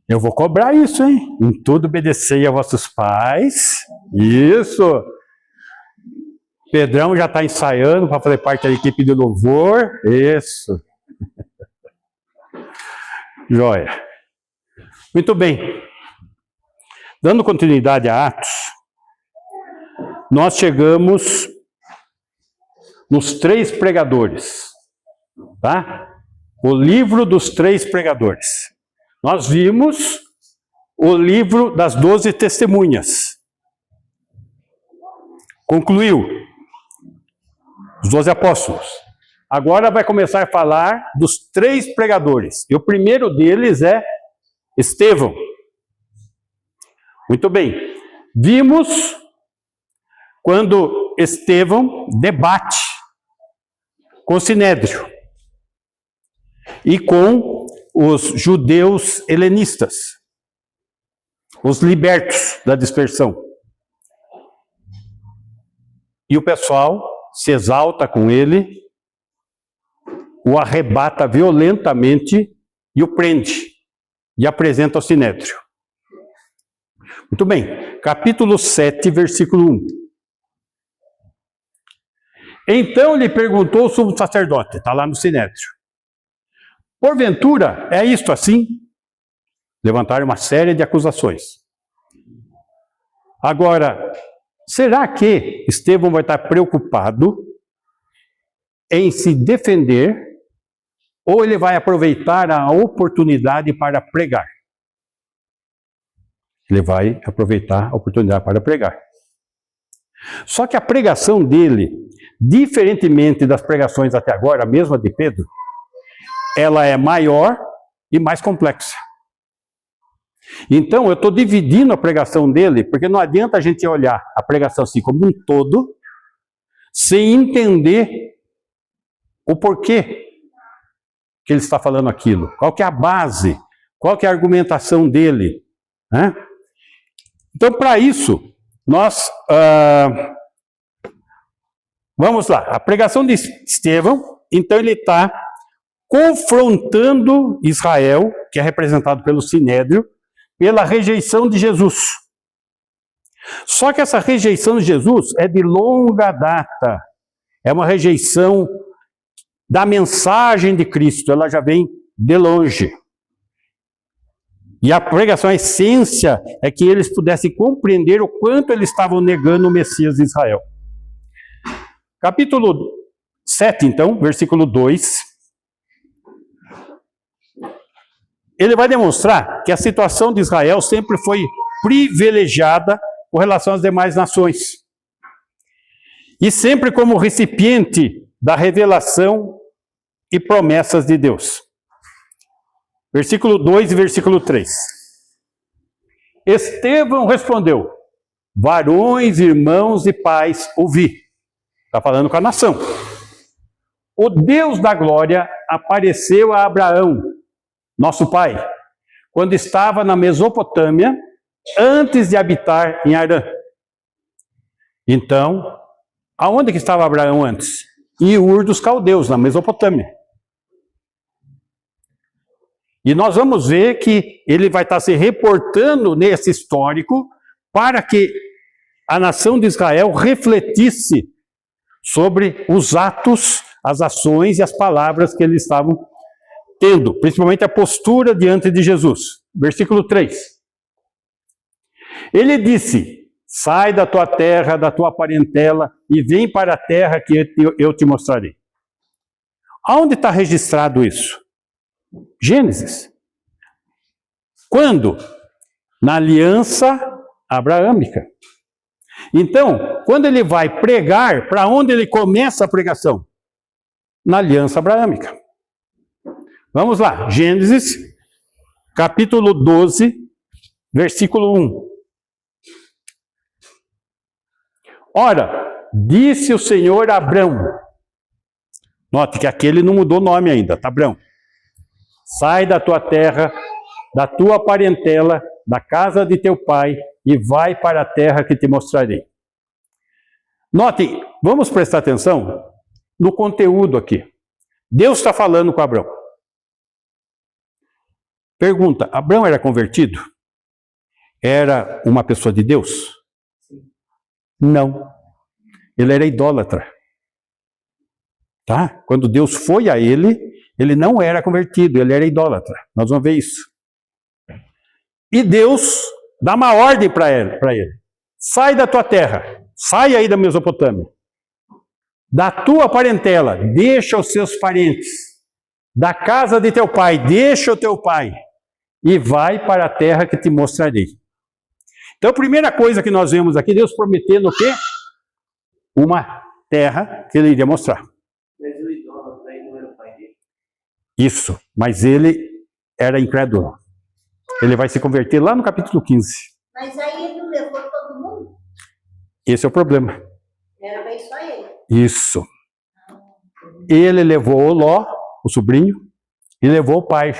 Eu vou cobrar isso, hein? Em tudo obedecei a vossos pais. Isso. Pedrão já está ensaiando para fazer parte da equipe de louvor. Isso. Joia. Muito bem. Dando continuidade a Atos, nós chegamos nos 3 pregadores. Tá? O livro dos 3 pregadores. Nós vimos o livro das 12 testemunhas. Concluiu. Os 12 apóstolos. Agora vai começar a falar dos 3 pregadores. E o primeiro deles é Estevão. Muito bem. Vimos quando Estevão debate com o Sinédrio e com os judeus helenistas, os libertos da dispersão. E o pessoal se exalta com ele, o arrebata violentamente e o prende e apresenta ao Sinédrio. Muito bem, capítulo 7, versículo 1. Então lhe perguntou o sumo sacerdote, está lá no Sinédrio: porventura é isto assim? Levantaram uma série de acusações. Agora, será que Estevão vai estar preocupado em se defender ou ele vai aproveitar a oportunidade para pregar? Ele vai aproveitar a oportunidade para pregar. Só que a pregação dele, diferentemente das pregações até agora, a mesma de Pedro, ela é maior e mais complexa. Então, eu estou dividindo a pregação dele, porque não adianta a gente olhar a pregação assim como um todo, sem entender o porquê que ele está falando aquilo. Qual que é a base, qual que é a argumentação dele. Né? Então, para isso, nós... vamos lá. A pregação de Estevão, então ele está confrontando Israel, que é representado pelo Sinédrio, pela rejeição de Jesus. Só que essa rejeição de Jesus é de longa data. É uma rejeição da mensagem de Cristo. Ela já vem de longe. E a pregação, a essência, é que eles pudessem compreender o quanto eles estavam negando o Messias de Israel. Capítulo 7, então, versículo 2. Ele vai demonstrar que a situação de Israel sempre foi privilegiada com relação às demais nações. E sempre como recipiente da revelação e promessas de Deus. Versículo 2 e versículo 3. Estevão respondeu: varões, irmãos e pais, ouvi. Está falando com a nação. O Deus da glória apareceu a Abraão, nosso pai, quando estava na Mesopotâmia, antes de habitar em Harã. Então, aonde que estava Abraão antes? Em Ur dos Caldeus, na Mesopotâmia. E nós vamos ver que ele vai estar se reportando nesse histórico para que a nação de Israel refletisse sobre os atos, as ações e as palavras que eles estavam tendo, principalmente a postura diante de Jesus. Versículo 3. Ele disse: sai da tua terra, da tua parentela, e vem para a terra que eu te mostrarei. Aonde está registrado isso? Gênesis. Quando? Na aliança abraâmica. Então, quando ele vai pregar, para onde ele começa a pregação? Na aliança abraâmica. Vamos lá, Gênesis, capítulo 12, versículo 1. Ora, disse o Senhor a Abrão, note que aqui ele não mudou o nome ainda, tá, Abrão? Sai da tua terra, da tua parentela, da casa de teu pai, e vai para a terra que te mostrarei. Notem, vamos prestar atenção no conteúdo aqui. Deus está falando com Abrão. Pergunta, Abraão era convertido? Era uma pessoa de Deus? Não. Ele era idólatra. Tá? Quando Deus foi a ele, ele não era convertido, ele era idólatra. Nós vamos ver isso. E Deus dá uma ordem para ele. Sai da tua terra, sai aí da Mesopotâmia. Da tua parentela, deixa os seus parentes. Da casa de teu pai, deixa o teu pai. E vai para a terra que te mostrarei. Então, a primeira coisa que nós vemos aqui, Deus prometendo o quê? Uma terra que ele iria mostrar. Mas o idólatra aí não era o pai dele? Isso, mas ele era incrédulo. Ele vai se converter lá no capítulo 15. Mas aí ele não levou todo mundo? Esse é o problema. Era bem só ele. Isso. Ele levou o Ló, o sobrinho, e levou o pai.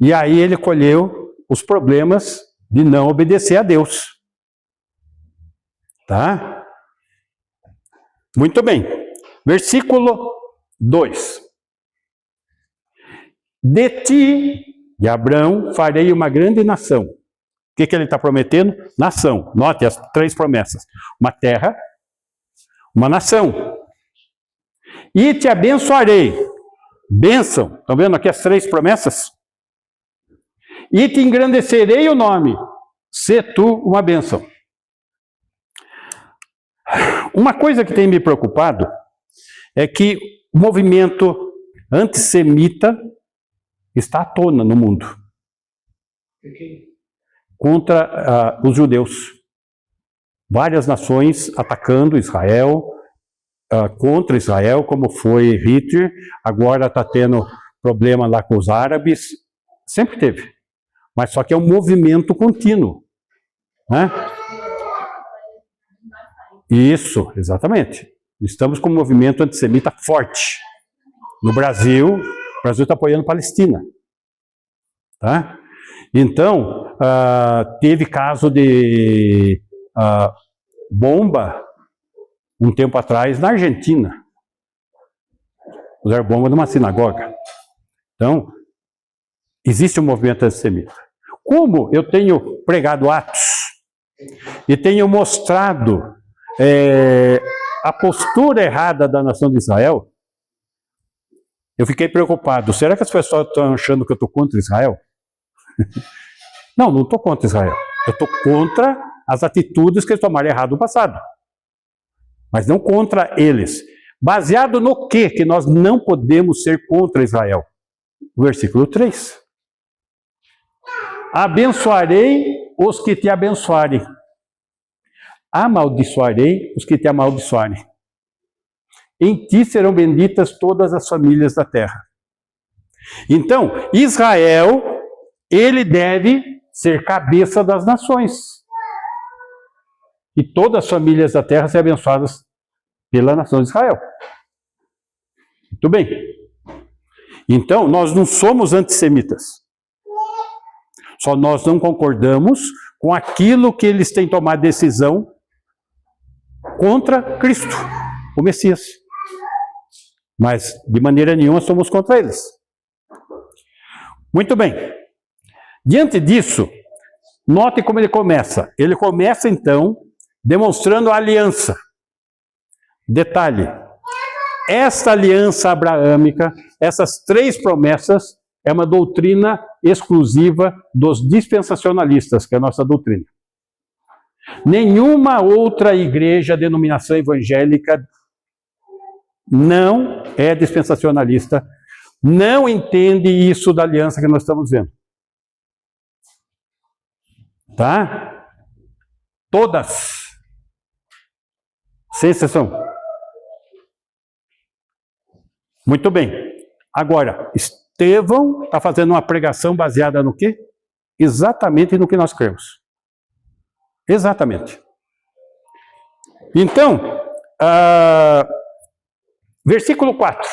E aí ele colheu os problemas de não obedecer a Deus. Tá? Muito bem. Versículo 2. De ti, de Abraão, farei uma grande nação. O que ele está prometendo? Nação. Note as 3 promessas. Uma terra, uma nação. E te abençoarei. Bênção. Estão vendo aqui as 3 promessas? E te engrandecerei o nome. Sê tu uma bênção. Uma coisa que tem me preocupado é que o movimento antissemita está à tona no mundo. Contra os judeus. Várias nações atacando Israel, contra Israel, como foi Hitler. Agora está tendo problema lá com os árabes. Sempre teve. Mas só que é um movimento contínuo. Né? Isso, exatamente. Estamos com um movimento antissemita forte. No Brasil, o Brasil está apoiando a Palestina. Tá? Então, teve caso de bomba um tempo atrás na Argentina. Usaram bomba numa sinagoga. Então, existe um movimento antissemita. Como eu tenho pregado Atos e tenho mostrado a postura errada da nação de Israel, eu fiquei preocupado. Será que as pessoas estão achando que eu estou contra Israel? Não, não estou contra Israel. Eu estou contra as atitudes que eles tomaram errado no passado. Mas não contra eles. Baseado no que nós não podemos ser contra Israel? Versículo 3. Abençoarei os que te abençoarem. Amaldiçoarei os que te amaldiçoarem. Em ti serão benditas todas as famílias da terra. Então, Israel, ele deve ser cabeça das nações. E todas as famílias da terra serão abençoadas pela nação de Israel. Muito bem. Então, nós não somos antissemitas. Só nós não concordamos com aquilo que eles têm tomado decisão contra Cristo, o Messias. Mas, de maneira nenhuma, somos contra eles. Muito bem. Diante disso, note como ele começa. Ele começa, então, demonstrando a aliança. Detalhe. Esta aliança abraâmica, essas 3 promessas, é uma doutrina exclusiva dos dispensacionalistas, que é a nossa doutrina. Nenhuma outra igreja, denominação evangélica, não é dispensacionalista, não entende isso da aliança que nós estamos vendo. Tá? Todas. Sem exceção. Muito bem. Agora, Estevão está fazendo uma pregação baseada no quê? Exatamente no que nós cremos. Exatamente. Então, versículo 4.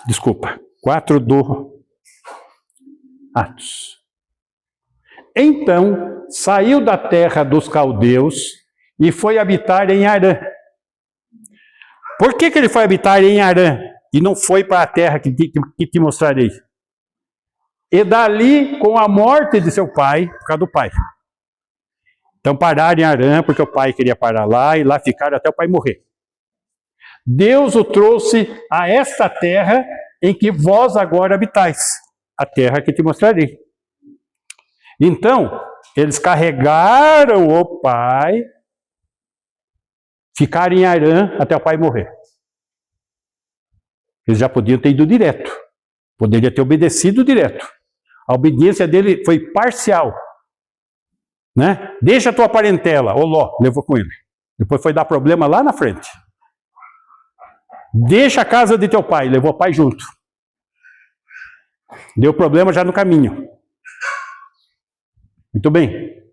Desculpa. 4 do Atos. Então, saiu da terra dos caldeus e foi habitar em Harã. Por que ele foi habitar em Harã? e não foi para a terra que te mostrarei. E dali, com a morte de seu pai, por causa do pai. Então pararam em Harã, porque o pai queria parar lá, e lá ficaram até o pai morrer. Deus o trouxe a esta terra em que vós agora habitais, a terra que te mostrarei. Então, eles carregaram o pai, ficaram em Harã até o pai morrer. Eles já podiam ter ido direto, poderia ter obedecido direto. A obediência dele foi parcial. Né? Deixa a tua parentela, ô Ló, levou com ele. Depois foi dar problema lá na frente. Deixa a casa de teu pai, levou o pai junto. Deu problema já no caminho. Muito bem.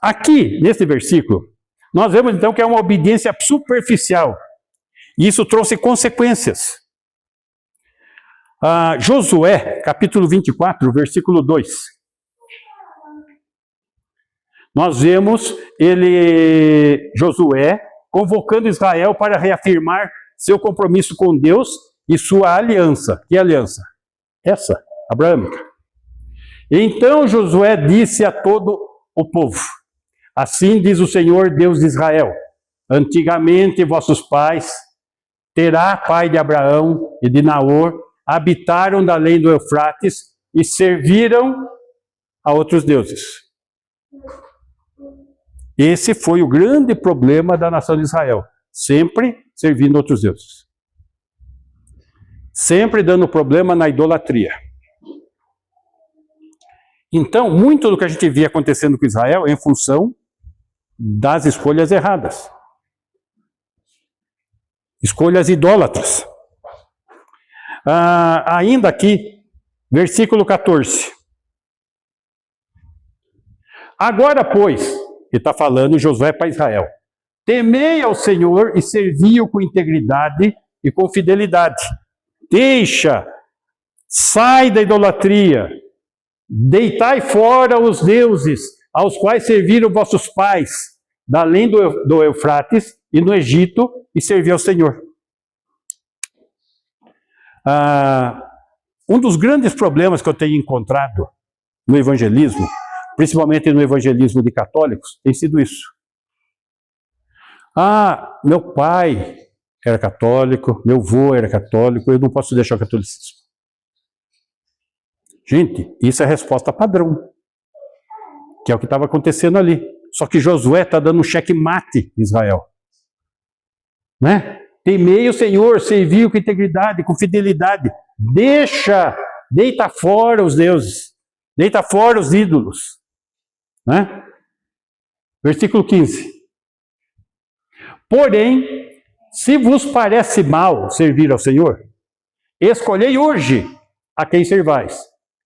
Aqui, nesse versículo, nós vemos então que é uma obediência superficial. E isso trouxe consequências. Josué, capítulo 24, versículo 2. Nós vemos Josué convocando Israel para reafirmar seu compromisso com Deus e sua aliança. Que aliança? Essa, abraâmica. Então Josué disse a todo o povo: assim diz o Senhor Deus de Israel: antigamente vossos pais, Terá, pai de Abraão e de Naor, habitaram da além do Eufrates e serviram a outros deuses. Esse foi o grande problema da nação de Israel, sempre servindo outros deuses. Sempre dando problema na idolatria. Então, muito do que a gente via acontecendo com Israel é em função das escolhas erradas. Escolhas idólatras. Ainda aqui, versículo 14. Agora, pois, ele está falando Josué para Israel: temei ao Senhor e servi-o com integridade e com fidelidade. Sai da idolatria, deitai fora os deuses aos quais serviram vossos pais, da além do Eufrates e no Egito, e servi ao Senhor. Um dos grandes problemas que eu tenho encontrado no evangelismo, principalmente no evangelismo de católicos, tem sido isso. Meu pai era católico, meu avô era católico, eu não posso deixar o catolicismo. Gente, isso é a resposta padrão, que é o que estava acontecendo ali. Só que Josué está dando um checkmate em Israel. Né? Temei o Senhor, serviu com integridade, com fidelidade. Deita fora os deuses, deita fora os ídolos. Né? Versículo 15. Porém, se vos parece mal servir ao Senhor, escolhei hoje a quem servais.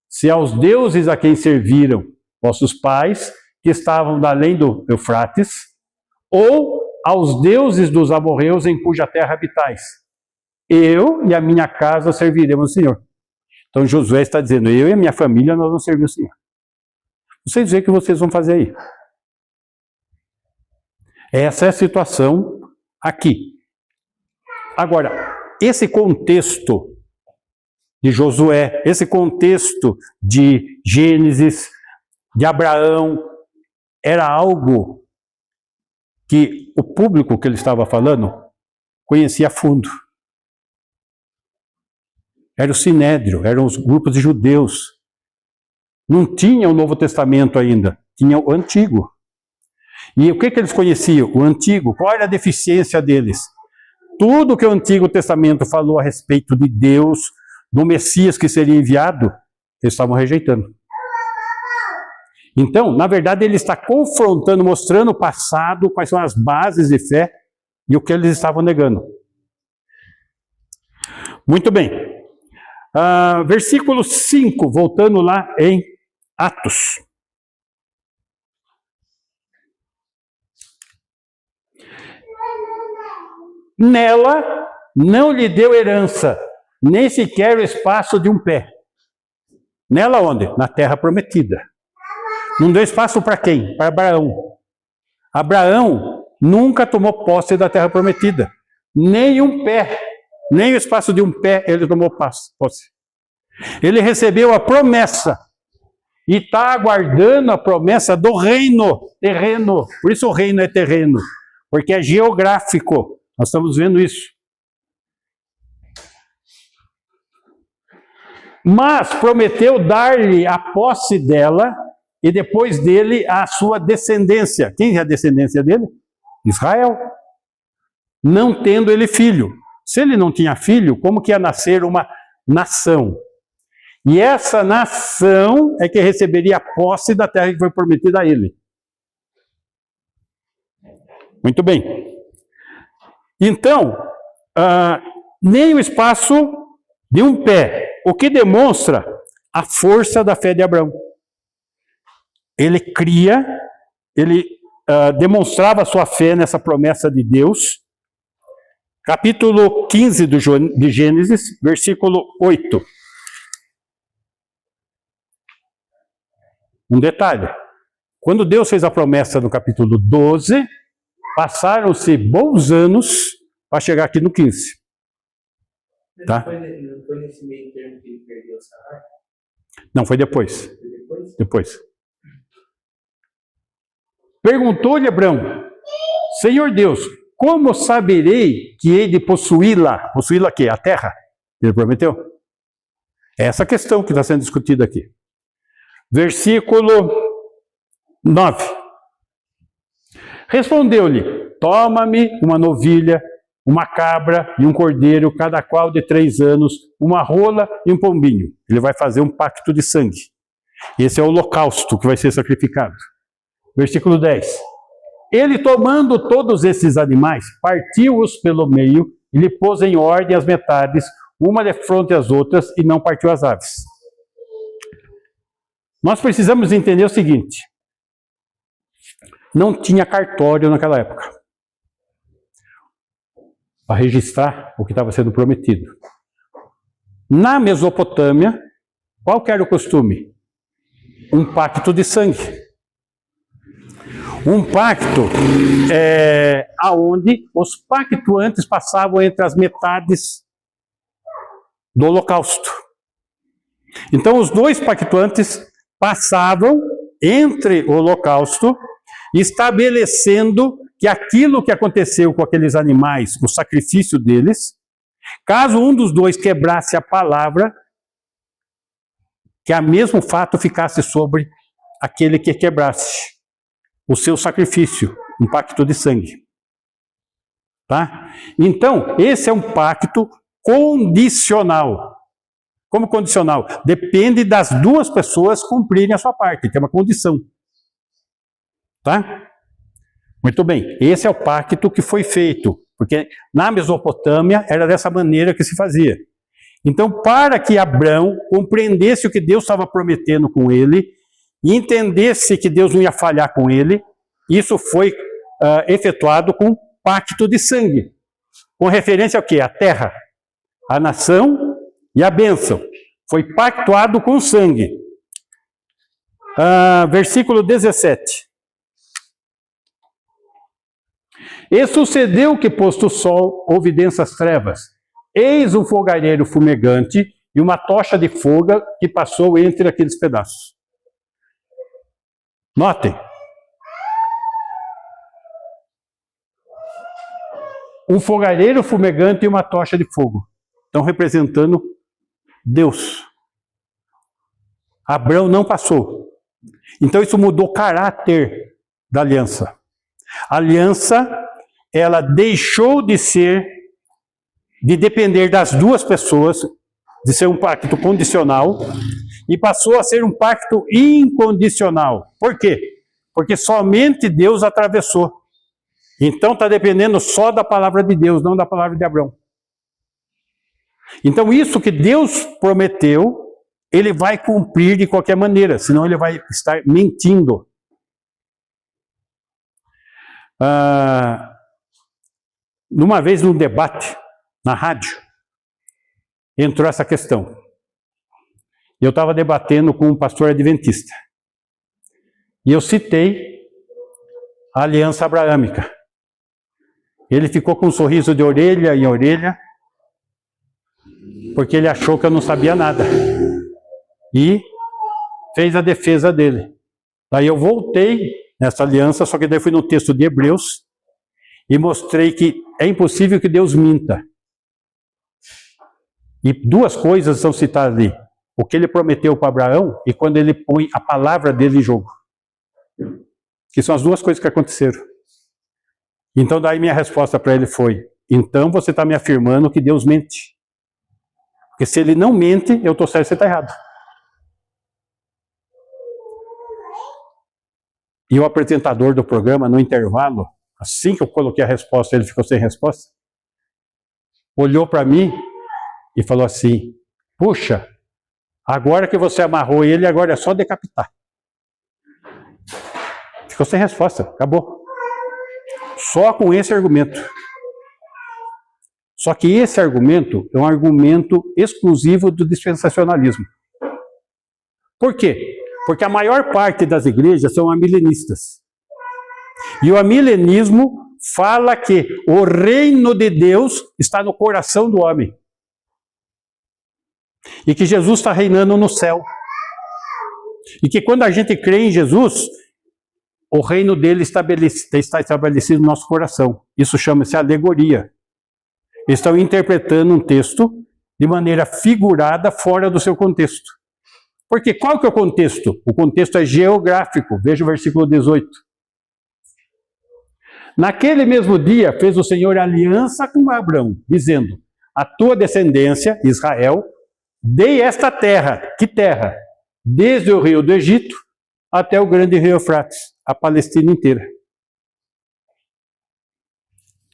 Se aos deuses a quem serviram vossos pais, que estavam da além do Eufrates, ou aos deuses dos amorreus em cuja terra habitais. Eu e a minha casa serviremos o Senhor. Então Josué está dizendo: eu e a minha família nós vamos servir o Senhor. Vocês veem o que vocês vão fazer aí. Essa é a situação aqui. Agora, esse contexto de Josué, esse contexto de Gênesis, de Abraão, era algo que o público que ele estava falando conhecia a fundo. Era o Sinédrio, eram os grupos de judeus. Não tinha o Novo Testamento ainda, tinha o Antigo. E o que eles conheciam? O Antigo. Qual era a deficiência deles? Tudo que o Antigo Testamento falou a respeito de Deus, do Messias que seria enviado, eles estavam rejeitando. Então, na verdade, ele está confrontando, mostrando o passado, quais são as bases de fé e o que eles estavam negando. Muito bem. Versículo 5, voltando lá em Atos. Nela não lhe deu herança, nem sequer o espaço de um pé. Nela onde? Na terra prometida. Não deu espaço para quem? Para Abraão. Abraão nunca tomou posse da terra prometida. Nem um pé, nem o espaço de um pé ele tomou posse. Ele recebeu a promessa e está aguardando a promessa do reino terreno. Por isso o reino é terreno, porque é geográfico. Nós estamos vendo isso. Mas prometeu dar-lhe a posse dela e depois dele a sua descendência. Quem é a descendência dele? Israel. Não tendo ele filho. Se ele não tinha filho, como que ia nascer uma nação? E essa nação é que receberia a posse da terra que foi prometida a ele. Muito bem. Então, nem o espaço de um pé, o que demonstra a força da fé de Abraão. Ele cria, ele demonstrava sua fé nessa promessa de Deus. Capítulo 15 de Gênesis, versículo 8. Um detalhe. Quando Deus fez a promessa no capítulo 12, passaram-se bons anos para chegar aqui no 15. Tá? Não foi nesse meio termo que ele perdeu o salário? Não, foi depois. Foi depois? Depois. Perguntou-lhe Abraão: Senhor Deus, como saberei que hei de possuí-la? Possuí-la quê? A terra? Ele prometeu? É essa questão que está sendo discutida aqui. Versículo 9. Respondeu-lhe: Toma-me uma novilha, uma cabra e um cordeiro, cada qual de 3 anos, uma rola e um pombinho. Ele vai fazer um pacto de sangue. Esse é o holocausto que vai ser sacrificado. Versículo 10. Ele, tomando todos esses animais, partiu-os pelo meio e lhe pôs em ordem as metades, uma de fronte às outras, e não partiu as aves. Nós precisamos entender o seguinte: não tinha cartório naquela época para registrar o que estava sendo prometido. Na Mesopotâmia, qual que era o costume? Um pacto de sangue. Um pacto aonde os pactuantes passavam entre as metades do holocausto. Então os dois pactuantes passavam entre o holocausto, estabelecendo que aquilo que aconteceu com aqueles animais, o sacrifício deles, caso um dos dois quebrasse a palavra, que a mesmo fato ficasse sobre aquele que quebrasse o seu sacrifício, um pacto de sangue. Tá? Então, esse é um pacto condicional. Como condicional? Depende das duas pessoas cumprirem a sua parte, que é uma condição. Tá? Muito bem, esse é o pacto que foi feito, porque na Mesopotâmia era dessa maneira que se fazia. Então, para que Abraão compreendesse o que Deus estava prometendo com ele, e entendesse que Deus não ia falhar com ele, isso foi efetuado com pacto de sangue. Com referência ao quê? A terra, a nação e a bênção. Foi pactuado com sangue. Versículo 17. E sucedeu que, posto o sol, houve densas trevas. Eis um fogareiro fumegante e uma tocha de fogo que passou entre aqueles pedaços. Notem. Um fogareiro fumegante e uma tocha de fogo. Estão representando Deus. Abraão não passou. Então isso mudou o caráter da aliança. A aliança, ela deixou de depender das duas pessoas, de ser um pacto condicional, e passou a ser um pacto incondicional. Por quê? Porque somente Deus atravessou. Então está dependendo só da palavra de Deus, não da palavra de Abraão. Então isso que Deus prometeu, ele vai cumprir de qualquer maneira, senão ele vai estar mentindo. Numa vez num debate na rádio, entrou essa questão. Eu estava debatendo com um pastor adventista. E eu citei a aliança abraâmica. Ele ficou com um sorriso de orelha em orelha, porque ele achou que eu não sabia nada. E fez a defesa dele. Daí eu voltei nessa aliança, só que daí fui no texto de Hebreus e mostrei que é impossível que Deus minta. E duas coisas são citadas ali. O que ele prometeu para Abraão e quando ele põe a palavra dele em jogo. Que são as duas coisas que aconteceram. Então daí minha resposta para ele foi: então você está me afirmando que Deus mente. Porque se ele não mente, eu estou certo e você está errado. E o apresentador do programa, no intervalo, assim que eu coloquei a resposta, ele ficou sem resposta, olhou para mim e falou assim: puxa, agora que você amarrou ele, agora é só decapitar. Ficou sem resposta, acabou. Só com esse argumento. Só que esse argumento é um argumento exclusivo do dispensacionalismo. Por quê? Porque a maior parte das igrejas são amilenistas. E o amilenismo fala que o reino de Deus está no coração do homem. E que Jesus está reinando no céu. E que quando a gente crê em Jesus, o reino dele está estabelecido no nosso coração. Isso chama-se alegoria. Eles estão interpretando um texto de maneira figurada, fora do seu contexto. Porque qual que é o contexto? O contexto é geográfico. Veja o versículo 18. Naquele mesmo dia fez o Senhor aliança com Abraão, dizendo: a tua descendência, Israel, dei esta terra. Que terra? Desde o rio do Egito até o grande rio Eufrates, a Palestina inteira.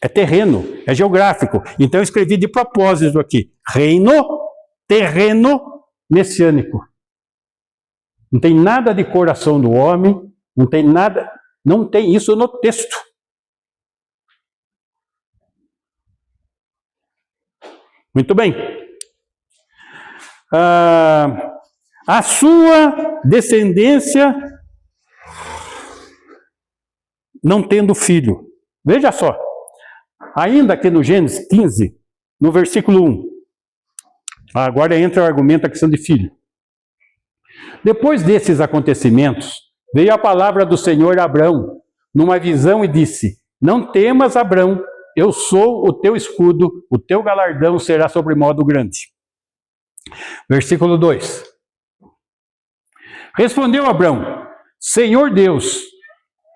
É terreno, é geográfico. Então eu escrevi de propósito aqui: reino, terreno, messiânico. Não tem nada de coração do homem, não tem nada, não tem isso no texto. Muito bem. A sua descendência não tendo filho. Veja só. Ainda aqui no Gênesis 15, no versículo 1. Agora entra o argumento da questão de filho. Depois desses acontecimentos, veio a palavra do Senhor a Abrão, numa visão, e disse: não temas, Abrão, eu sou o teu escudo, o teu galardão será sobremodo grande. Versículo 2. Respondeu Abrão: Senhor Deus,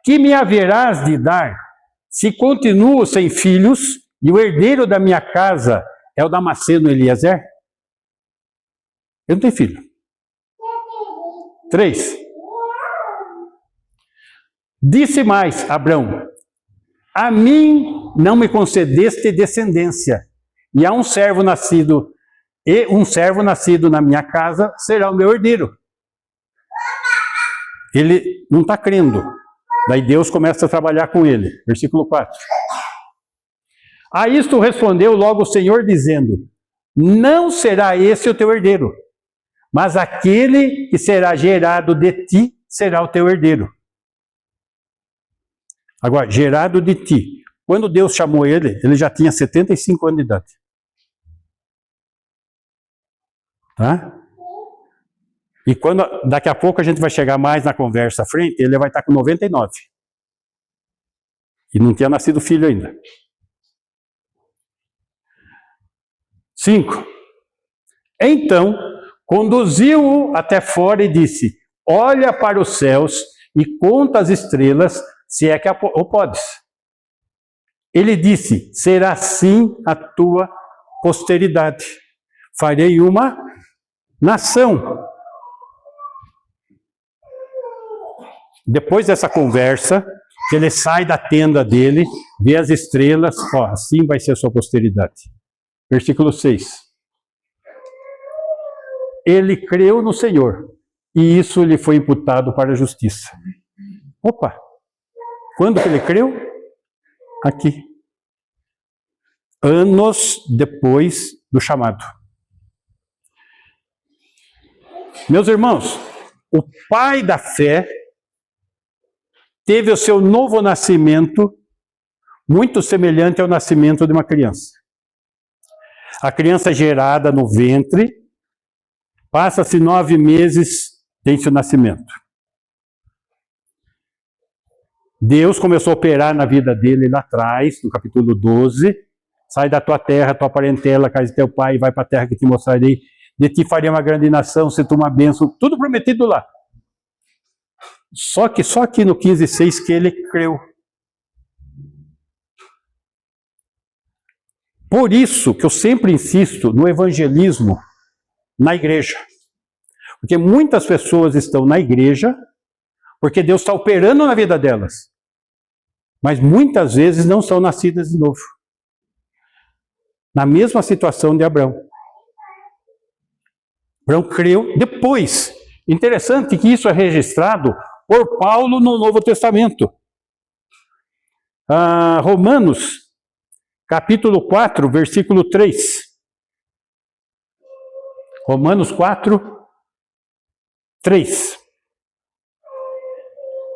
que me haverás de dar, se continuo sem filhos, e o herdeiro da minha casa é o Damasceno Eliezer? Eu não tenho filho. 3. Disse mais Abrão: a mim não me concedeste descendência, e um servo nascido na minha casa será o meu herdeiro. Ele não está crendo. Daí Deus começa a trabalhar com ele. Versículo 4. A isto respondeu logo o Senhor, dizendo: não será esse o teu herdeiro, mas aquele que será gerado de ti será o teu herdeiro. Agora, gerado de ti. Quando Deus chamou ele, ele já tinha 75 anos de idade. Tá? E quando, daqui a pouco a gente vai chegar mais na conversa à frente, ele vai estar com 99. E não tinha nascido filho ainda. 5. Então, conduziu-o até fora e disse: olha para os céus e conta as estrelas, se é que o podes. Ele disse: será assim a tua posteridade. Farei uma nação. Depois dessa conversa, que ele sai da tenda dele, vê as estrelas, ó, assim vai ser a sua posteridade. Versículo 6. Ele creu no Senhor, e isso lhe foi imputado para a justiça. Opa! Quando que ele creu? Aqui. Anos depois do chamado. Meus irmãos, o pai da fé teve o seu novo nascimento muito semelhante ao nascimento de uma criança. A criança é gerada no ventre, passa-se 9 meses, tem-se o nascimento. Deus começou a operar na vida dele lá atrás, no capítulo 12. Sai da tua terra, tua parentela, casa de teu pai, e vai para a terra que te mostrarei. De ti faria uma grande nação, se tu uma bênção. Tudo prometido lá. Só aqui no 15:6 que ele creu. Por isso que eu sempre insisto no evangelismo na igreja. Porque muitas pessoas estão na igreja porque Deus está operando na vida delas. Mas muitas vezes não são nascidas de novo. Na mesma situação de Abraão. Abraão creu depois. Interessante que isso é registrado por Paulo no Novo Testamento. Romanos, capítulo 4, versículo 3. Romanos 4, 3.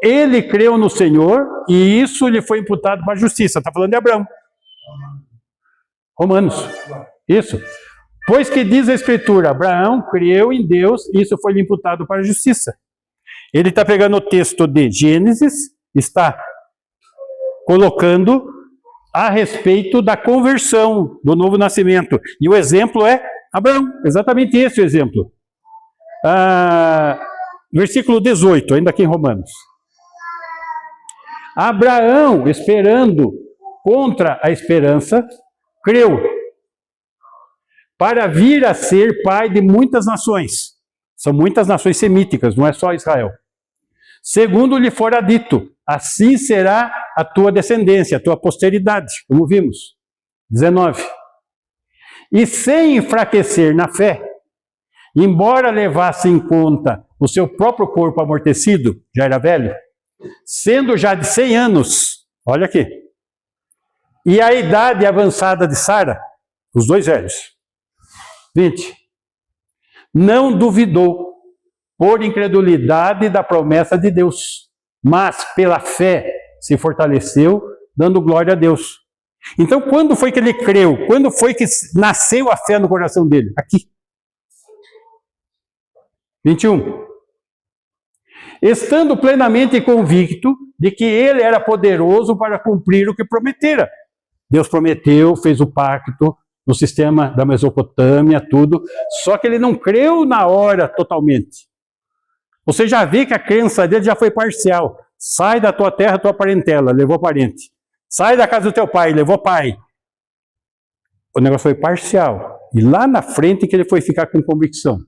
Ele creu no Senhor e isso lhe foi imputado para a justiça. Está falando de Abraão. Romanos. Isso. Pois que diz a Escritura, Abraão creu em Deus e isso foi lhe imputado para a justiça. Ele está pegando o texto de Gênesis, está colocando a respeito da conversão, do novo nascimento. E o exemplo é Abraão. Exatamente esse o exemplo. Versículo 18, ainda aqui em Romanos. Abraão, esperando contra a esperança, creu, para vir a ser pai de muitas nações. São muitas nações semíticas, não é só Israel. Segundo lhe fora dito, assim será a tua descendência, a tua posteridade, como vimos. 19. E sem enfraquecer na fé, embora levasse em conta o seu próprio corpo amortecido, já era velho, sendo já de 100 anos, olha aqui, e a idade avançada de Sara, os dois velhos. 20. Não duvidou por incredulidade da promessa de Deus, mas pela fé se fortaleceu, dando glória a Deus. Então, quando foi que ele creu? Quando foi que nasceu a fé no coração dele? Aqui. 21. Estando plenamente convicto de que ele era poderoso para cumprir o que prometera. Deus prometeu, fez o pacto no sistema da Mesopotâmia, tudo, só que ele não creu na hora totalmente. Você já vê que a crença dele já foi parcial. Sai da tua terra, tua parentela, levou parente. Sai da casa do teu pai, levou pai. O negócio foi parcial. E lá na frente que ele foi ficar com convicção.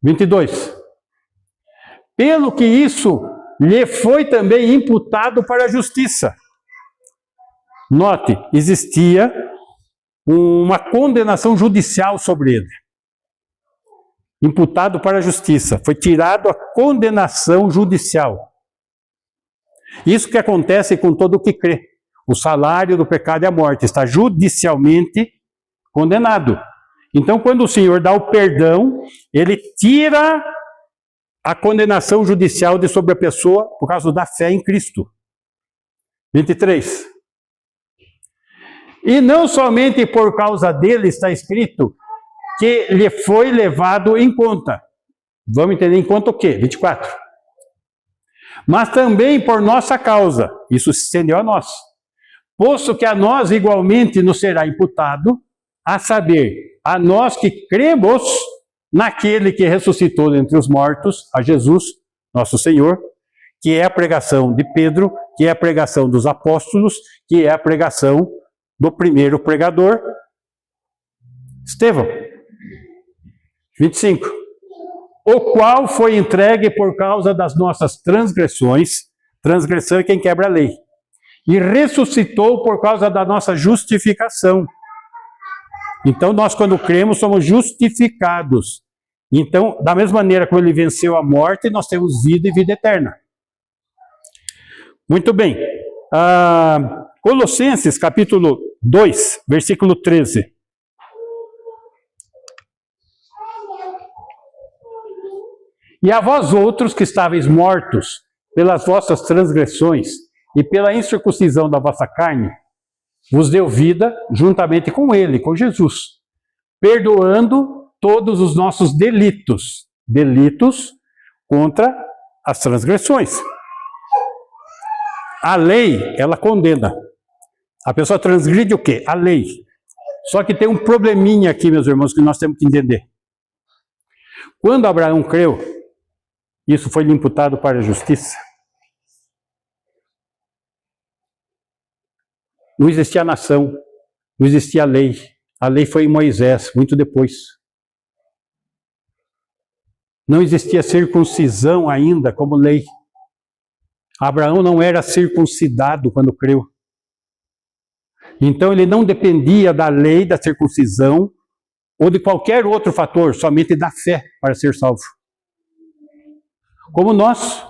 22. Pelo que isso lhe foi também imputado para a justiça. Note, existia uma condenação judicial sobre ele. Imputado para a justiça. Foi tirado a condenação judicial. Isso que acontece com todo o que crê. O salário do pecado é a morte. Está judicialmente condenado. Então, quando o Senhor dá o perdão, ele tira a condenação judicial de sobre a pessoa por causa da fé em Cristo. 23. E não somente por causa dele está escrito que lhe foi levado em conta. Vamos entender em conta o quê? 24. Mas também por nossa causa. Isso se estendeu a nós. Posto que a nós igualmente nos será imputado, a saber, a nós que cremos naquele que ressuscitou dentre os mortos, a Jesus, nosso Senhor, que é a pregação de Pedro, que é a pregação dos apóstolos, que é a pregação do primeiro pregador, Estevão. 25. O qual foi entregue por causa das nossas transgressões, transgressão é quem quebra a lei, e ressuscitou por causa da nossa justificação. Então, nós quando cremos, somos justificados. Então, da mesma maneira como ele venceu a morte, nós temos vida e vida eterna. Muito bem. Colossenses, capítulo 2, versículo 13. E a vós outros que estáveis mortos pelas vossas transgressões e pela incircuncisão da vossa carne, vos deu vida juntamente com ele, com Jesus, perdoando todos os nossos delitos. Delitos contra as transgressões. A lei, ela condena. A pessoa transgride o quê? A lei. Só que tem um probleminha aqui, meus irmãos, que nós temos que entender. Quando Abraão creu, isso foi lhe imputado para a justiça. Não existia nação, não existia lei. A lei foi em Moisés, muito depois. Não existia circuncisão ainda como lei. Abraão não era circuncidado quando creu. Então ele não dependia da lei da circuncisão ou de qualquer outro fator, somente da fé para ser salvo. Como nós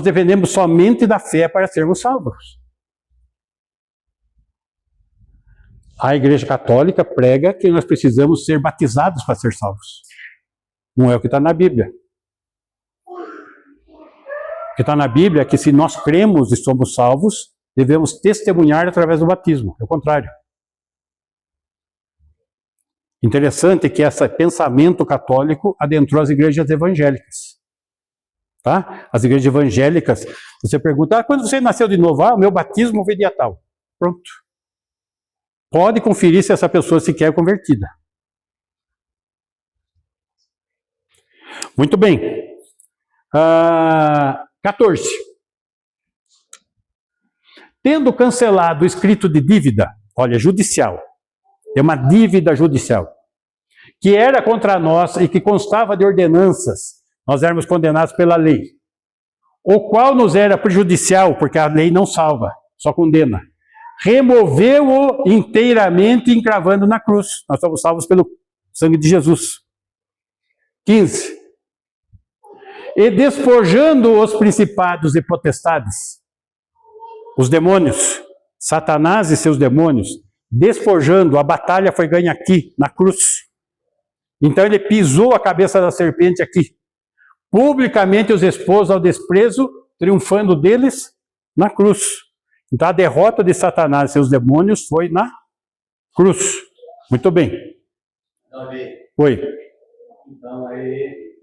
dependemos somente da fé para sermos salvos. A Igreja Católica prega que nós precisamos ser batizados para ser salvos. Não é o que está na Bíblia. O que está na Bíblia é que se nós cremos e somos salvos, devemos testemunhar através do batismo. É o contrário. Interessante que esse pensamento católico adentrou as igrejas evangélicas. Tá? As igrejas evangélicas, você pergunta, quando você nasceu de novo? O meu batismo foi dia tal. Pronto. Pode conferir se essa pessoa sequer é convertida. Muito bem. 14. Tendo cancelado o escrito de dívida, olha, judicial, é uma dívida judicial, que era contra nós e que constava de ordenanças, nós éramos condenados pela lei, o qual nos era prejudicial, porque a lei não salva, só condena. Removeu-o inteiramente encravando na cruz. Nós somos salvos pelo sangue de Jesus. 15. E despojando os principados e potestades, os demônios, Satanás e seus demônios, despojando, a batalha foi ganha aqui, na cruz. Então ele pisou a cabeça da serpente aqui. Publicamente os expôs ao desprezo, triunfando deles na cruz. Então a derrota de Satanás e seus demônios foi na cruz. Muito bem. Oi. Então aí,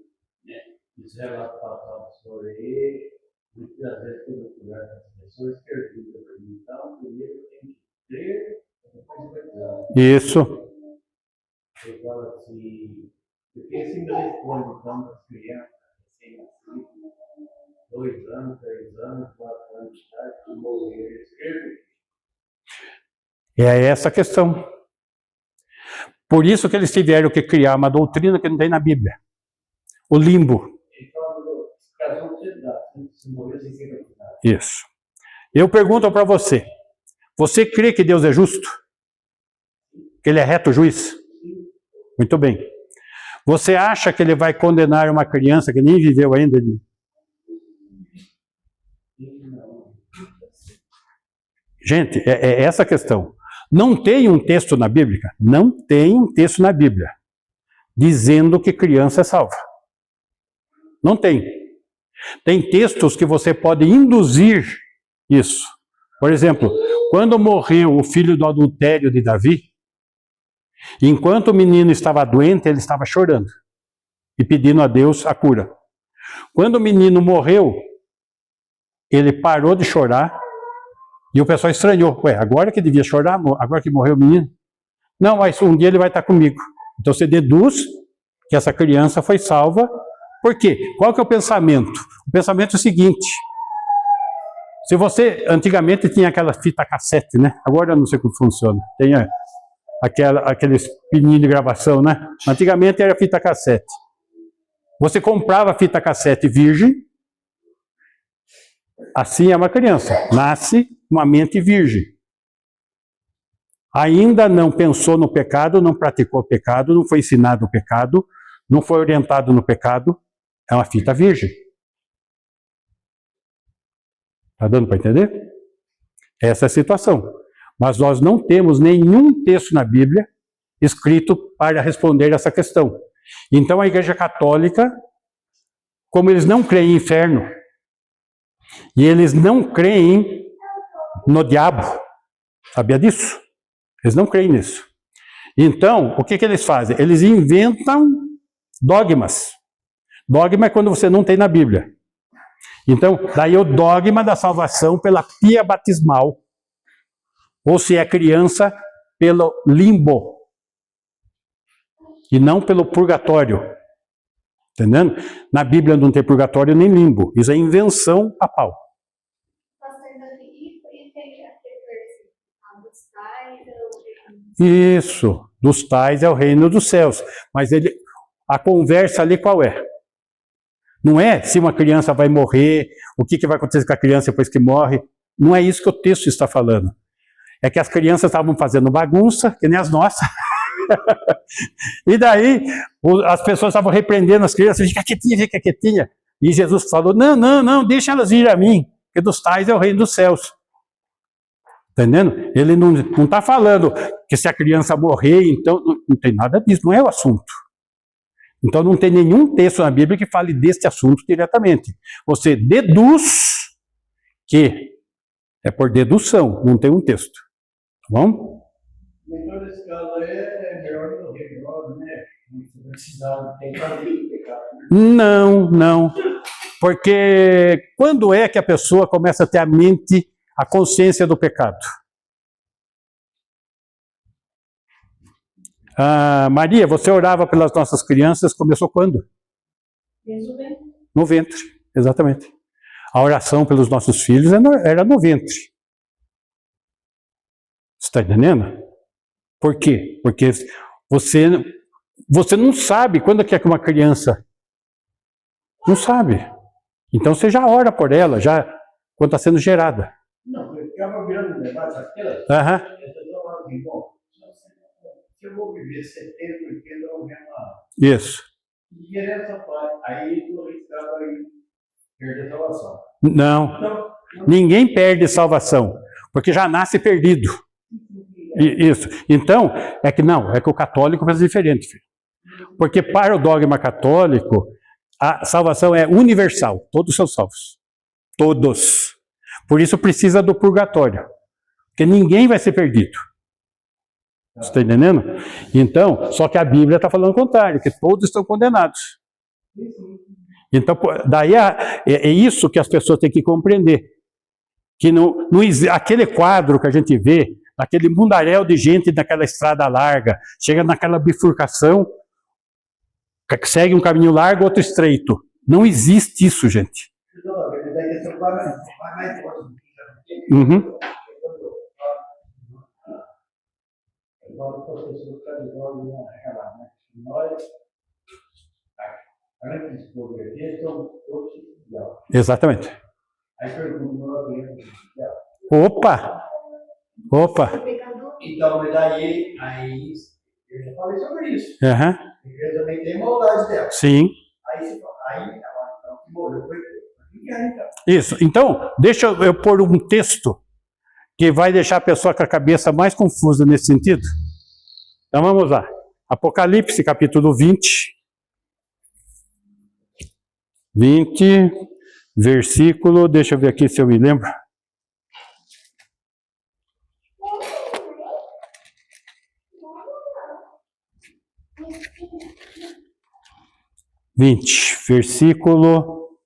os relatos passados sobre muitas vezes quando tiver as pessoas perdidas. Então, primeiro tem que ter, depois cuidar. Isso. Eu falo assim, porque assim me responde então para as crianças, assim, 2 anos, 3 anos, 4 anos de idade, que morreram escrever. É essa a questão. Por isso que eles tiveram que criar uma doutrina que não tem na Bíblia. O limbo. Então, casou de idade, se morreu sem ser cuidado. Isso. Eu pergunto para você. Você crê que Deus é justo? Que Ele é reto juiz? Muito bem. Você acha que Ele vai condenar uma criança que nem viveu ainda? Gente, é essa a questão. Não tem um texto na Bíblia, não tem um texto na Bíblia dizendo que criança é salva. Não tem. Tem textos que você pode induzir isso. Por exemplo, quando morreu o filho do adultério de Davi, enquanto o menino estava doente, ele estava chorando e pedindo a Deus a cura. Quando o menino morreu, ele parou de chorar e o pessoal estranhou. Ué, agora que devia chorar, agora que morreu o menino? Não, mas um dia ele vai estar comigo. Então você deduz que essa criança foi salva. Por quê? Qual que é o pensamento? O pensamento é o seguinte. Se você, antigamente tinha aquela fita cassete, né? Agora eu não sei como funciona. Tem aqueles pininhos de gravação, né? Antigamente era fita cassete. Você comprava fita cassete virgem. Assim é uma criança. Nasce uma mente virgem. Ainda não pensou no pecado, não praticou o pecado, não foi ensinado o pecado, não foi orientado no pecado. É uma fita virgem. Está dando para entender? Essa é a situação. Mas nós não temos nenhum texto na Bíblia escrito para responder essa questão. Então a Igreja Católica, como eles não creem em inferno, E eles não creem no diabo. Sabia disso? Eles não creem nisso. Então, o que eles fazem? Eles inventam dogmas. Dogma é quando você não tem na Bíblia. Então, daí o dogma da salvação pela pia batismal. Ou se é criança, pelo limbo. E não pelo purgatório. Entendendo? Na Bíblia não tem purgatório nem limbo. Isso é invenção papal. Isso. Dos tais é o reino dos céus. Mas a conversa ali qual é? Não é se uma criança vai morrer, o que vai acontecer com a criança depois que morre. Não é isso que o texto está falando. É que as crianças estavam fazendo bagunça, que nem as nossas. E daí, as pessoas estavam repreendendo as crianças, fica quietinha. E Jesus falou, não, deixa elas ir a mim, porque dos tais é o reino dos céus. Entendendo? Ele não está falando que se a criança morrer, então, não tem nada disso, não é o assunto. Então não tem nenhum texto na Bíblia que fale deste assunto diretamente. Você deduz que é por dedução, não tem um texto. Tá bom? Então, nesse caso aí, é melhor não reprova, né? Não precisar, tem que abrir o pecado. Não. Porque quando é que a pessoa começa a ter a consciência do pecado? Maria, você orava pelas nossas crianças, começou quando? Desde o ventre. No ventre, exatamente. A oração pelos nossos filhos era no ventre. Você está entendendo? Por quê? Porque você não sabe quando é que uma criança... Não sabe. Então você já ora por ela, já quando está sendo gerada. Não, eu ficava virando um debate aquela. Bom, se eu vou viver 70, 80, eu vou ver uma. Isso. E essa parte, aí tu arriscava aí perder a salvação. Não. Então, Ninguém perde salvação, porque já nasce perdido. Isso. Então, é que o católico faz diferente, filho. Porque para o dogma católico, a salvação é universal. Todos são salvos. Todos. Por isso precisa do purgatório. Porque ninguém vai ser perdido. Você está entendendo? Então, só que a Bíblia está falando o contrário, que todos estão condenados. Então, daí é isso que as pessoas têm que compreender. Que aquele quadro que a gente vê, aquele mundaréu de gente naquela estrada larga, chega naquela bifurcação, segue um caminho largo, outro estreito. Não existe isso, gente. Uhum. Agora, o professor está de olho naquela, né? Nós, antes de poder, são todos iguais. Exatamente. Aí perguntou alguém, Opa! então, mas aí eu já falei sobre isso. Uhum. Eu também tem maldade dela. Sim. Aí você fala, então, que morreu foi então. Isso. Então, deixa eu pôr um texto que vai deixar a pessoa com a cabeça mais confusa nesse sentido. Então vamos lá. Apocalipse, capítulo 20. 20, versículo, deixa eu ver aqui se eu me lembro. Versículo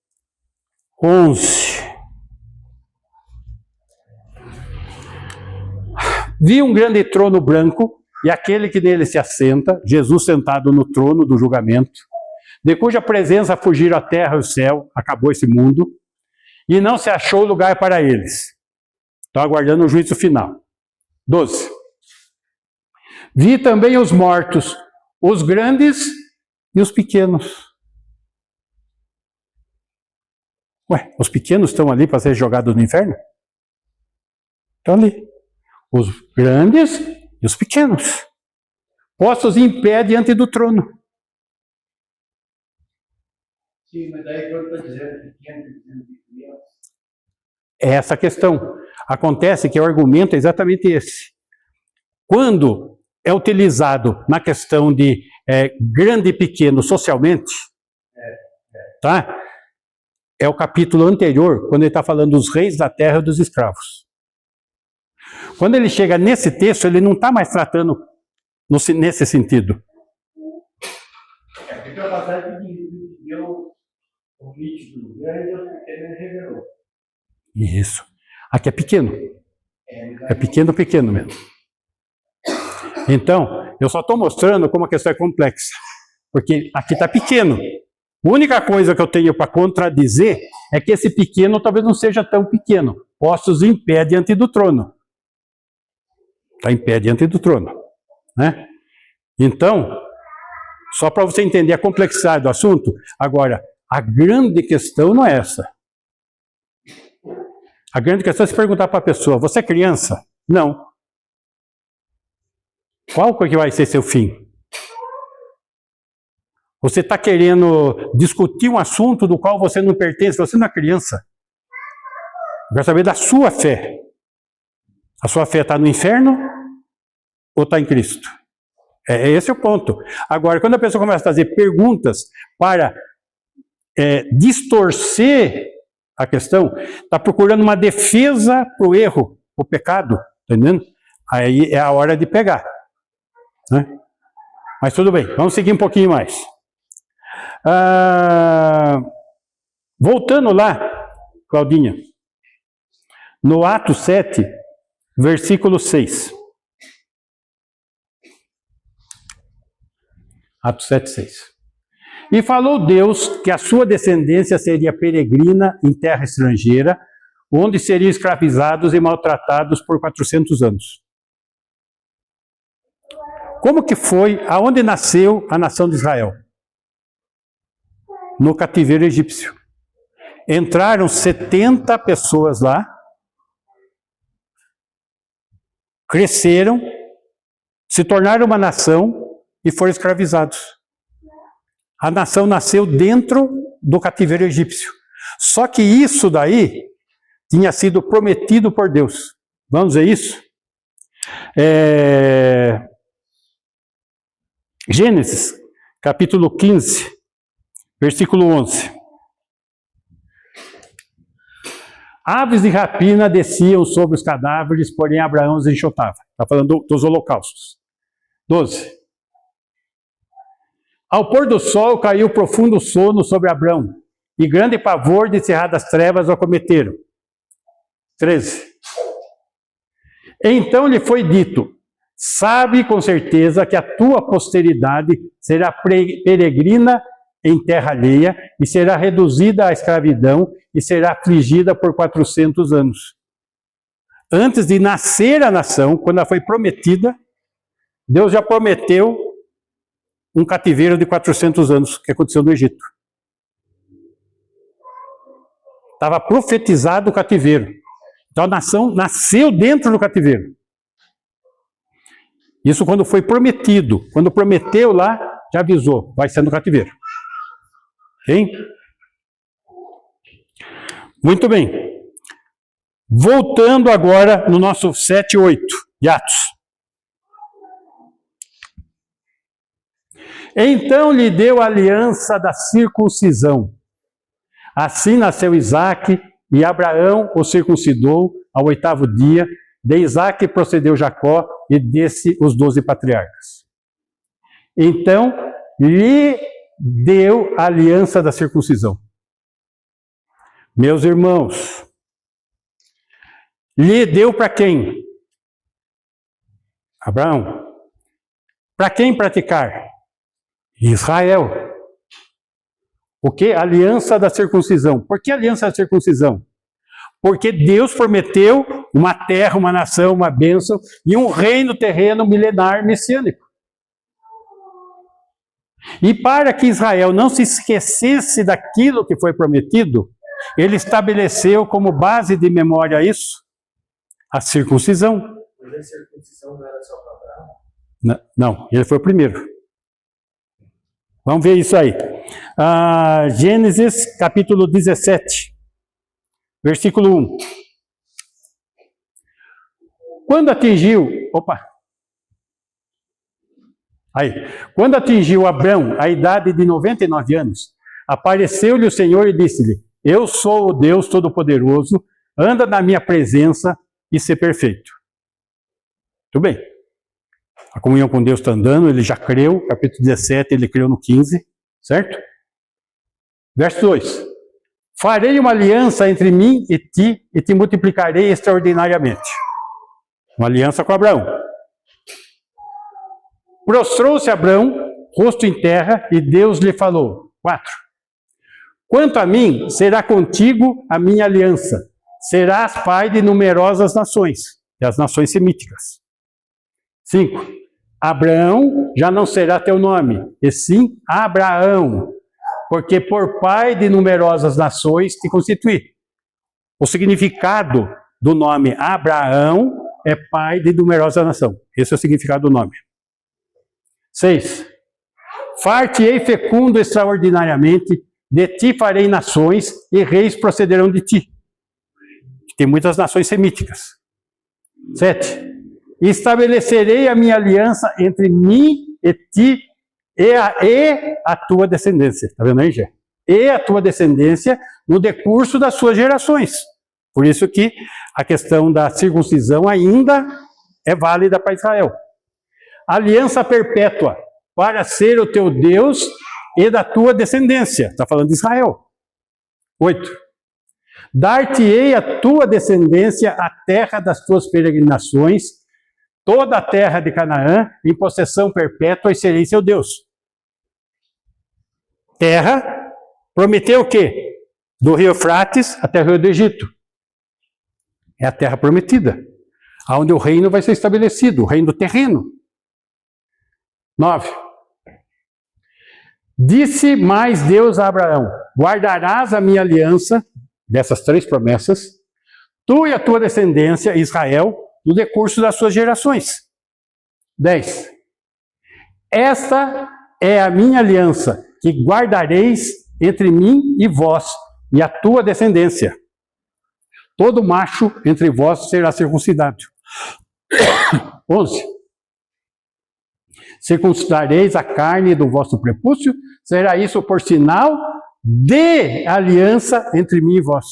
11. Vi um grande trono branco, e aquele que nele se assenta, Jesus sentado no trono do julgamento, de cuja presença fugiram a terra e o céu, acabou esse mundo, e não se achou lugar para eles. Estão aguardando o juízo final. 12. Vi também os mortos, os grandes e os pequenos. Ué, os pequenos estão ali para ser jogados no inferno? Estão ali. Os grandes e os pequenos, postos em pé diante do trono. Sim, mas daí quando está dizendo pequeno, criança. É essa a questão. Acontece que o argumento é exatamente esse. Quando é utilizado na questão de grande e pequeno socialmente, tá? é o capítulo anterior, quando ele está falando dos reis da terra e dos escravos. Quando ele chega nesse texto, ele não está mais tratando nesse sentido. Porque a passagem que deu o nítido do grande, Deus pequeno revelou. Isso. Aqui é pequeno. É pequeno mesmo. Então, eu só estou mostrando como a questão é complexa. Porque aqui está pequeno. A única coisa que eu tenho para contradizer é que esse pequeno talvez não seja tão pequeno. Postos em pé diante do trono. Está em pé diante do trono. Né? Então, só para você entender a complexidade do assunto, agora, a grande questão não é essa. A grande questão é se perguntar para a pessoa, você é criança? Não. Qual que vai ser seu fim? Você está querendo discutir um assunto do qual você não pertence, você não é criança. Eu quero saber da sua fé. A sua fé está no inferno ou está em Cristo? Esse é o ponto. Agora, quando a pessoa começa a fazer perguntas para distorcer a questão, está procurando uma defesa para o erro, o pecado, tá entendendo? Aí é a hora de pegar. Né? Mas tudo bem, vamos seguir um pouquinho mais. Voltando lá, Claudinha, no Atos 7, versículo 6. Atos 7, 6. E falou Deus que a sua descendência seria peregrina em terra estrangeira, onde seriam escravizados e maltratados por 400 anos. Como que foi, aonde nasceu a nação de Israel? No cativeiro egípcio. Entraram 70 pessoas lá, cresceram, se tornaram uma nação e foram escravizados. A nação nasceu dentro do cativeiro egípcio. Só que isso daí tinha sido prometido por Deus. Vamos ver isso? Gênesis, capítulo 15, versículo 11. Aves de rapina desciam sobre os cadáveres, porém Abraão os enxotava. Está falando dos holocaustos. 12. Ao pôr do sol caiu profundo sono sobre Abrão, e grande pavor de cerradas trevas o acometeram. 13. Então lhe foi dito, sabe com certeza que a tua posteridade será peregrina em terra alheia, e será reduzida à escravidão, e será afligida por 400 anos. Antes de nascer a nação, quando ela foi prometida, Deus já prometeu um cativeiro de 400 anos, que aconteceu no Egito. Estava profetizado o cativeiro. Então a nação nasceu dentro do cativeiro. Isso quando foi prometido. Quando prometeu lá, já avisou, vai ser no cativeiro. Ok? Muito bem. Voltando agora no nosso 7 e 8 de Atos. Então lhe deu a aliança da circuncisão. Assim nasceu Isaque, e Abraão o circuncidou ao 8º dia. De Isaque procedeu Jacó, e desse os 12 patriarcas. Então lhe deu a aliança da circuncisão. Meus irmãos, lhe deu para quem? Abraão. Para quem praticar? Israel. O que? Aliança da circuncisão. Por que aliança da circuncisão? Porque Deus prometeu uma terra, uma nação, uma bênção e um reino terreno milenar messiânico. E para que Israel não se esquecesse daquilo que foi prometido, ele estabeleceu como base de memória isso, a circuncisão. Mas a circuncisão não era só para Abraão? Não, ele foi o primeiro. Vamos ver isso aí. Gênesis capítulo 17, versículo 1. Quando atingiu Abrão a idade de 99 anos, apareceu-lhe o Senhor e disse-lhe, eu sou o Deus Todo-Poderoso, anda na minha presença e ser perfeito. Tudo bem. A comunhão com Deus está andando, ele já creu, capítulo 17, ele creu no 15, certo? Verso 2. Farei uma aliança entre mim e te multiplicarei extraordinariamente. Uma aliança com Abraão. Prostrou-se Abraão, rosto em terra, e Deus lhe falou. 4. Quanto a mim, será contigo a minha aliança. Serás pai de numerosas nações, das nações semíticas. 5. Abraão já não será teu nome, e sim Abraão, porque por pai de numerosas nações te constituí. O significado do nome Abraão é pai de numerosa nação. Esse é o significado do nome. 6. Far-te-ei fecundo extraordinariamente, de ti farei nações, e reis procederão de ti. Tem muitas nações semíticas. 7. Estabelecerei a minha aliança entre mim e ti e a tua descendência. Está vendo aí, Gê? E a tua descendência no decurso das suas gerações. Por isso que a questão da circuncisão ainda é válida para Israel. Aliança perpétua, para ser o teu Deus e da tua descendência. Está falando de Israel. 8. Dar-te-ei a tua descendência a terra das tuas peregrinações, toda a terra de Canaã, em possessão perpétua, e serei seu Deus. Terra, prometeu o quê? Do rio Eufrates até o rio do Egito. É a terra prometida, onde o reino vai ser estabelecido, o reino terreno. 9. Disse mais Deus a Abraão, guardarás a minha aliança, dessas 3 promessas, tu e a tua descendência, Israel, no decurso das suas gerações. 10. Esta é a minha aliança, que guardareis entre mim e vós, e a tua descendência. Todo macho entre vós será circuncidado. 11. Circuncidareis a carne do vosso prepúcio, será isso por sinal de aliança entre mim e vós.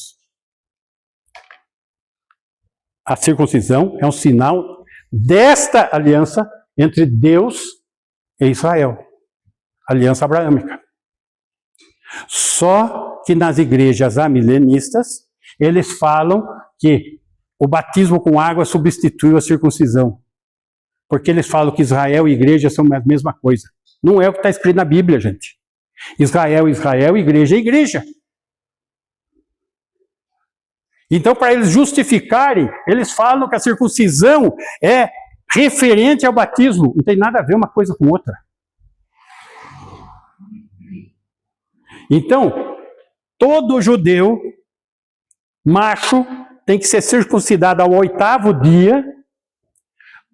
A circuncisão é um sinal desta aliança entre Deus e Israel. Aliança abraâmica. Só que nas igrejas amilenistas, eles falam que o batismo com água substituiu a circuncisão. Porque eles falam que Israel e igreja são a mesma coisa. Não é o que está escrito na Bíblia, gente. Israel, Israel, igreja, igreja. Então, para eles justificarem, eles falam que a circuncisão é referente ao batismo. Não tem nada a ver uma coisa com outra. Então, todo judeu macho tem que ser circuncidado ao 8º dia,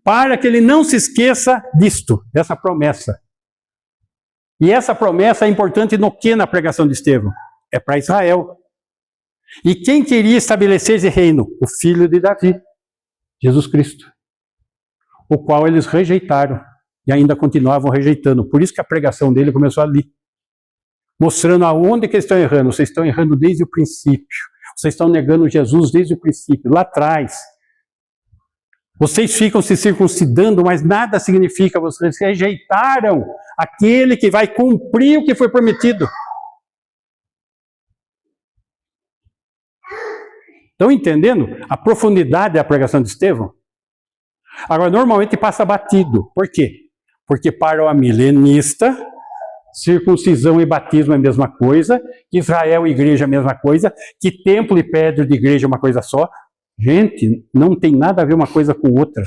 para que ele não se esqueça disto, dessa promessa. E essa promessa é importante no que na pregação de Estevão? É para Israel. E quem queria estabelecer esse reino? O filho de Davi, Jesus Cristo, o qual eles rejeitaram e ainda continuavam rejeitando. Por isso que a pregação dele começou ali, mostrando aonde que eles estão errando. Vocês estão errando desde o princípio. Vocês estão negando Jesus desde o princípio, lá atrás. Vocês ficam se circuncidando, mas nada significa. Vocês rejeitaram aquele que vai cumprir o que foi prometido. Estão entendendo a profundidade da pregação de Estevão? Agora, normalmente passa batido. Por quê? Porque para o amilenista, circuncisão e batismo é a mesma coisa, que Israel e igreja é a mesma coisa, que templo e pedra de igreja é uma coisa só. Gente, não tem nada a ver uma coisa com outra.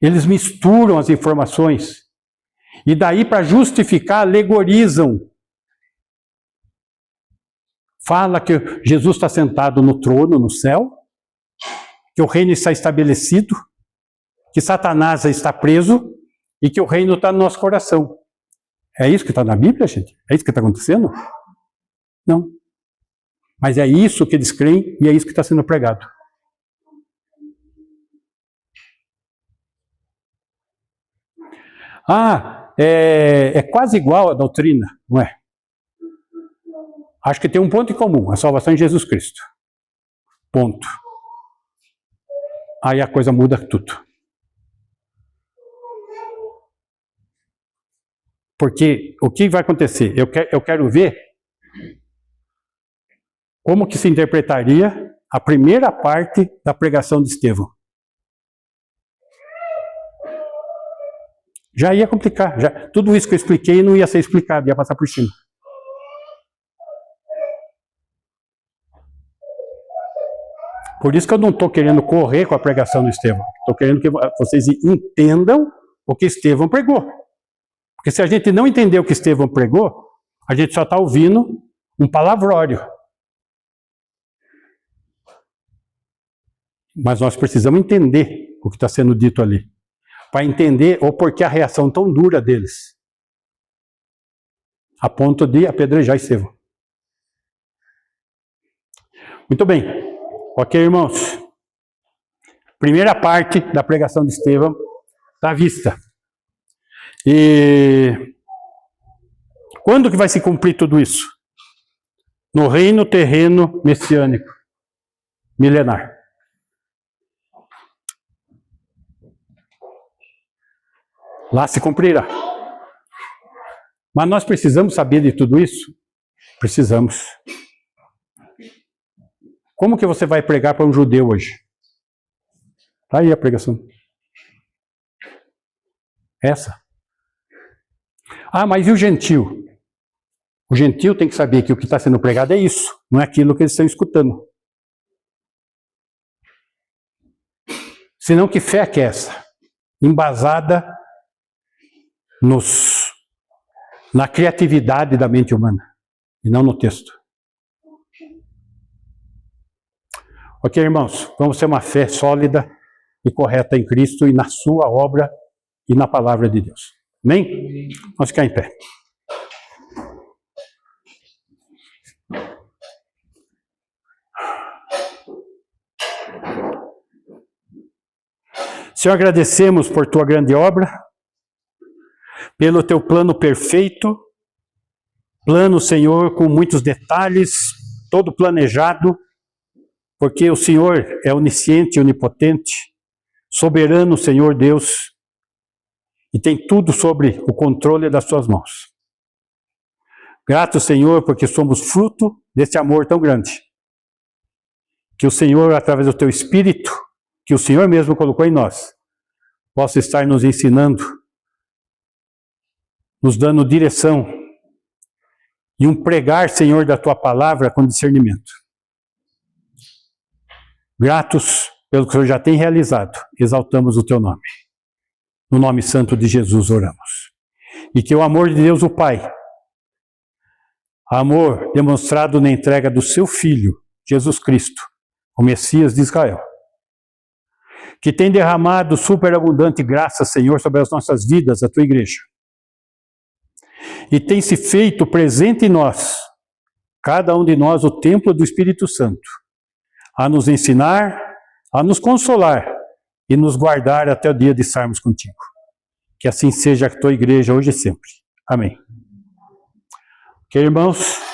Eles misturam as informações. E daí, para justificar, alegorizam. Fala que Jesus está sentado no trono, no céu, que o reino está estabelecido, que Satanás está preso e que o reino está no nosso coração. É isso que está na Bíblia, gente? É isso que está acontecendo? Não. Mas é isso que eles creem e é isso que está sendo pregado. É quase igual a doutrina, não é? Acho que tem um ponto em comum, a salvação em Jesus Cristo. Ponto. Aí a coisa muda tudo. Porque o que vai acontecer? Eu quero ver como que se interpretaria a primeira parte da pregação de Estevão. Já ia complicar. Tudo isso que eu expliquei não ia ser explicado, ia passar por cima. Por isso que eu não estou querendo correr com a pregação do Estevão. Estou querendo que vocês entendam o que Estevão pregou. Porque se a gente não entender o que Estevão pregou, a gente só está ouvindo um palavrório. Mas nós precisamos entender o que está sendo dito ali. Para entender o porquê a reação tão dura deles. A ponto de apedrejar Estevão. Muito bem. Ok, irmãos? Primeira parte da pregação de Estevão está à vista. E quando que vai se cumprir tudo isso? No reino terreno messiânico, milenar. Lá se cumprirá. Mas nós precisamos saber de tudo isso? Precisamos. Como que você vai pregar para um judeu hoje? Está aí a pregação. Essa. Ah, mas e o gentil? O gentil tem que saber que o que está sendo pregado é isso, não é aquilo que eles estão escutando. Senão que fé que é essa? Embasada na criatividade da mente humana, e não no texto. Ok, irmãos? Vamos ter uma fé sólida e correta em Cristo e na sua obra e na palavra de Deus. Amém? Vamos ficar em pé. Senhor, agradecemos por tua grande obra, pelo teu plano perfeito, plano, Senhor, com muitos detalhes, todo planejado, porque o Senhor é onisciente, onipotente, soberano, Senhor Deus, e tem tudo sobre o controle das suas mãos. Grato, Senhor, porque somos fruto desse amor tão grande. Que o Senhor, através do teu Espírito, que o Senhor mesmo colocou em nós, possa estar nos ensinando, nos dando direção, e um pregar, Senhor, da tua palavra com discernimento. Gratos pelo que o Senhor já tem realizado, exaltamos o teu nome. No nome santo de Jesus oramos. E que o amor de Deus, o Pai, amor demonstrado na entrega do seu Filho, Jesus Cristo, o Messias de Israel, que tem derramado superabundante graça, Senhor, sobre as nossas vidas, a tua igreja, e tem se feito presente em nós, cada um de nós, o templo do Espírito Santo, a nos ensinar, a nos consolar e nos guardar até o dia de estarmos contigo. Que assim seja a tua igreja hoje e sempre. Amém. Ok, irmãos?